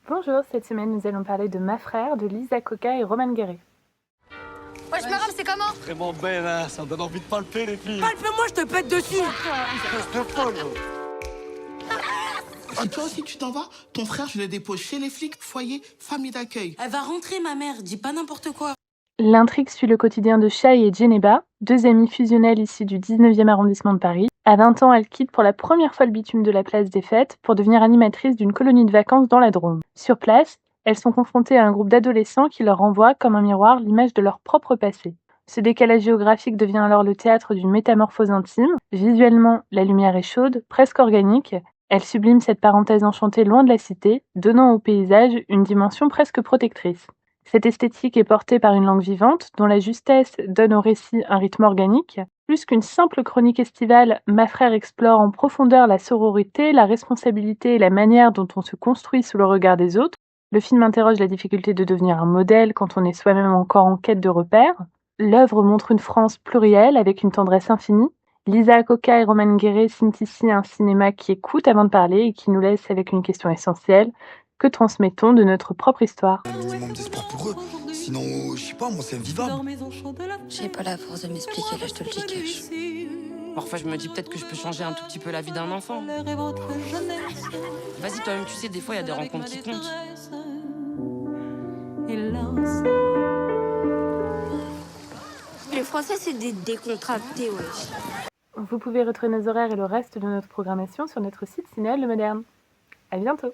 Bonjour, cette semaine nous allons parler de Ma Frère de Lisa Coca et Roman Guéret. Wesh, ma rame, c'est comment? Vraiment belle, hein, ça me donne envie de palper les filles. Palpe-moi, je te pète dessus. C'est folle. Si toi aussi tu t'en vas, ton frère, je le dépose chez les flics, foyer, famille d'accueil. Elle va rentrer, ma mère, dis pas n'importe quoi. L'intrigue suit le quotidien de Shai et Djeneba, deux amies fusionnelles issues du 19e arrondissement de Paris. À 20 ans, elle quitte pour la première fois le bitume de la place des Fêtes pour devenir animatrice d'une colonie de vacances dans la Drôme. Sur place, elles sont confrontées à un groupe d'adolescents qui leur renvoie comme un miroir l'image de leur propre passé. Ce décalage géographique devient alors le théâtre d'une métamorphose intime. Visuellement, la lumière est chaude, presque organique. Elle sublime cette parenthèse enchantée loin de la cité, donnant au paysage une dimension presque protectrice. Cette esthétique est portée par une langue vivante, dont la justesse donne au récit un rythme organique. Plus qu'une simple chronique estivale, Ma Frère explore en profondeur la sororité, la responsabilité et la manière dont on se construit sous le regard des autres. Le film interroge la difficulté de devenir un modèle quand on est soi-même encore en quête de repères. L'œuvre montre une France plurielle avec une tendresse infinie. Lisa Coca et Roman Guéret signent ici un cinéma qui écoute avant de parler et qui nous laisse avec une question essentielle. Que transmettons de notre propre histoire? Minimum d'espoir pour eux. Sinon, je sais pas, moi, c'est invivable. J'ai pas la force de m'expliquer, là, je te le dis, cash. Parfois, je me dis peut-être que je peux changer un tout petit peu la vie d'un enfant. Vas-y, toi-même, tu sais, des fois, il y a des rencontres qui comptent. Les Français, c'est des décontractés, wesh. Vous pouvez retrouver nos horaires et le reste de notre programmation sur notre site Cinéal Le Moderne. À bientôt!